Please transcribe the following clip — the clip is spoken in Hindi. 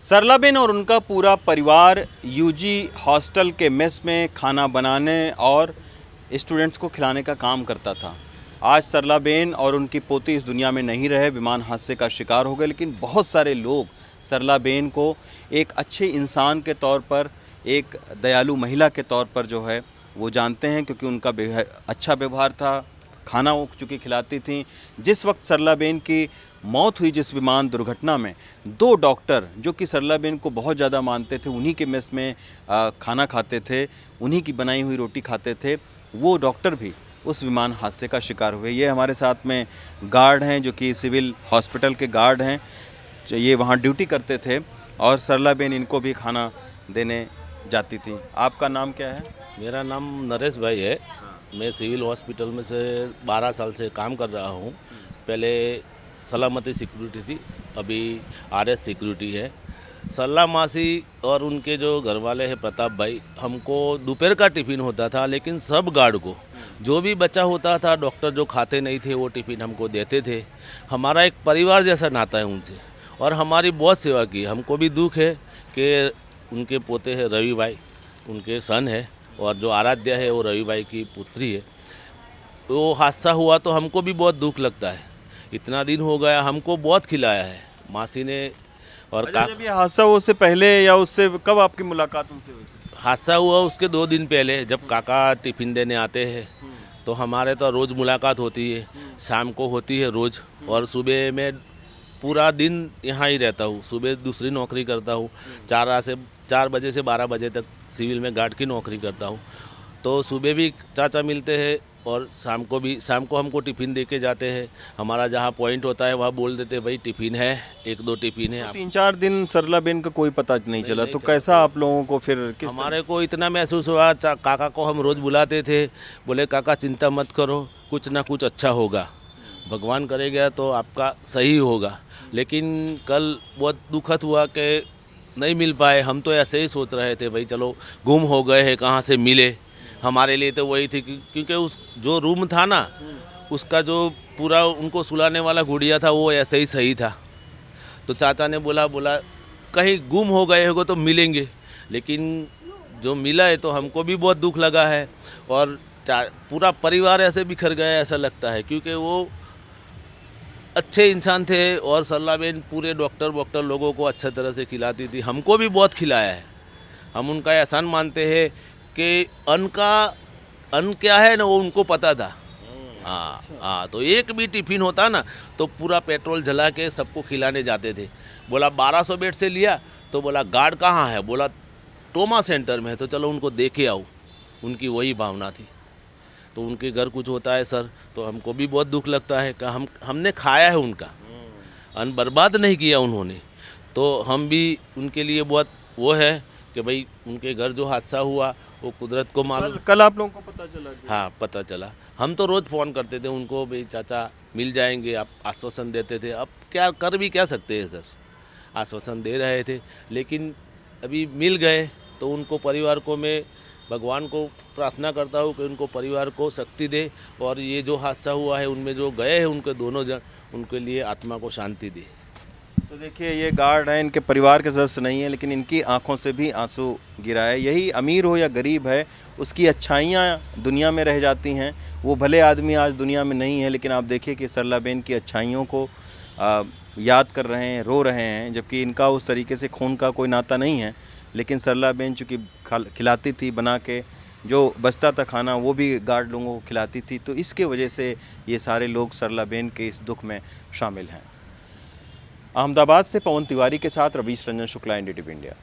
सरलाबेन और उनका पूरा परिवार यूजी हॉस्टल के मेस में खाना बनाने और स्टूडेंट्स को खिलाने का काम करता था। आज सरलाबेन और उनकी पोती इस दुनिया में नहीं रहे, विमान हादसे का शिकार हो गए, लेकिन बहुत सारे लोग सरलाबेन को एक अच्छे इंसान के तौर पर, एक दयालु महिला के तौर पर जो है वो जानते हैं, क्योंकि उनका अच्छा व्यवहार था। खाना वो चूँकि खिलाती थी। जिस वक्त सरलाबेन की मौत हुई जिस विमान दुर्घटना में, दो डॉक्टर जो कि सरलाबेन को बहुत ज़्यादा मानते थे, उन्हीं के मेस में खाना खाते थे, उन्हीं की बनाई हुई रोटी खाते थे, वो डॉक्टर भी उस विमान हादसे का शिकार हुए। ये हमारे साथ में गार्ड हैं जो कि सिविल हॉस्पिटल के गार्ड हैं, ये वहाँ ड्यूटी करते थे और सरलाबेन इनको भी खाना देने जाती थी। आपका नाम क्या है? मेरा नाम नरेश भाई है। मैं सिविल हॉस्पिटल में से 12 साल से काम कर रहा हूँ। पहले सलामती सिक्योरिटी थी, अभी आरएस सिक्योरिटी है। सल्ला मासी और उनके जो घर वाले हैं प्रताप भाई, हमको दोपहर का टिफ़िन होता था, लेकिन सब गार्ड को जो भी बचा होता था, डॉक्टर जो खाते नहीं थे वो टिफ़िन हमको देते थे। हमारा एक परिवार जैसा नाता है उनसे, और हमारी बहुत सेवा की। हमको भी दुख है कि उनके पोते हैं रवि भाई, उनके सन है, और जो आराध्या है वो रवि भाई की पुत्री है। वो हादसा हुआ तो हमको भी बहुत दुख लगता है। इतना दिन हो गया, हमको बहुत खिलाया है मासी ने। और जब ये हादसा हुआ उससे पहले या उससे कब आपकी मुलाकात उनसे हुई? हादसा हुआ उसके 2 दिन पहले, जब काका टिफ़िन देने आते हैं तो हमारे तो रोज़ मुलाकात होती है, शाम को होती है रोज़। और सुबह में पूरा दिन यहाँ ही रहता हूँ। सुबह दूसरी नौकरी करता हूँ, 4 बजे से 12 बजे तक सिविल में गार्ड की नौकरी करता हूँ। तो सुबह भी चाचा मिलते हैं और शाम को हमको टिफ़िन दे के जाते हैं। हमारा जहाँ पॉइंट होता है वहाँ बोल देते हैं भाई टिफ़िन है, 1-2 टिफ़िन है। 3-4 दिन सरलाबेन का कोई पता नहीं चला, तो कैसा आप लोगों को फिर हमारे को इतना महसूस हुआ, काका को हम रोज़ बुलाते थे, बोले काका चिंता मत करो, कुछ ना कुछ अच्छा होगा, भगवान करेगा तो आपका सही होगा। लेकिन कल बहुत दुखद हुआ कि नहीं मिल पाए। हम तो ऐसे ही सोच रहे थे भाई चलो गुम हो गए हैं, कहाँ से मिले। हमारे लिए तो वही थी, क्योंकि उस जो रूम था ना, उसका जो पूरा उनको सुलाने वाला गुड़िया था वो ऐसे ही सही था। तो चाचा ने बोला कहीं गुम हो गए होगा तो मिलेंगे, लेकिन जो मिला है तो हमको भी बहुत दुख लगा है। और पूरा परिवार ऐसे बिखर गया ऐसा लगता है, क्योंकि वो अच्छे इंसान थे। और सरलाबेन पूरे डॉक्टर लोगों को अच्छा तरह से खिलाती थी, हमको भी बहुत खिलाया है। हम उनका एहसान मानते हैं कि अन्न क्या है ना वो उनको पता था। हाँ, तो एक भी टिफ़िन होता ना तो पूरा पेट्रोल जला के सबको खिलाने जाते थे। बोला 1200 बेड से लिया, तो बोला गार्ड कहाँ है, बोला ट्रोमा सेंटर में है, तो चलो उनको देखे आओ। उनकी वही भावना थी। तो उनके घर कुछ होता है सर, तो हमको भी बहुत दुख लगता है कि हमने खाया है उनका, अन्न बर्बाद नहीं किया उन्होंने। तो हम भी उनके लिए बहुत वो है कि भाई उनके घर जो हादसा हुआ वो कुदरत को मालूम। कल आप लोगों को पता चला? हाँ, पता चला। हम तो रोज़ फ़ोन करते थे उनको, भाई चाचा मिल जाएंगे, आप आश्वासन देते थे। अब क्या कर भी क्या सकते हैं सर, आश्वासन दे रहे थे, लेकिन अभी मिल गए तो उनको परिवार को मैं भगवान को प्रार्थना करता हूँ कि उनको परिवार को शक्ति दे, और ये जो हादसा हुआ है उनमें जो गए हैं उनके दोनों जन, उनके लिए आत्मा को शांति दे। तो देखिए, ये गार्ड हैं, इनके परिवार के सदस्य नहीं है, लेकिन इनकी आंखों से भी आंसू गिरा है। यही अमीर हो या गरीब है, उसकी अच्छाइयाँ दुनिया में रह जाती हैं। वो भले आदमी आज दुनिया में नहीं है, लेकिन आप देखिए कि सरलाबेन की अच्छाइयों को याद कर रहे हैं, रो रहे हैं, जबकि इनका उस तरीके से खून का कोई नाता नहीं है। लेकिन सरलाबेन चूँकि खिलाती थी बना के, जो बचता था खाना वो भी गार्ड लोगों को खिलाती थी, तो इसके वजह से ये सारे लोग सरलाबेन के इस दुख में शामिल हैं। अहमदाबाद से पवन तिवारी के साथ रवीश रंजन शुक्ला, NDTV इंडिया।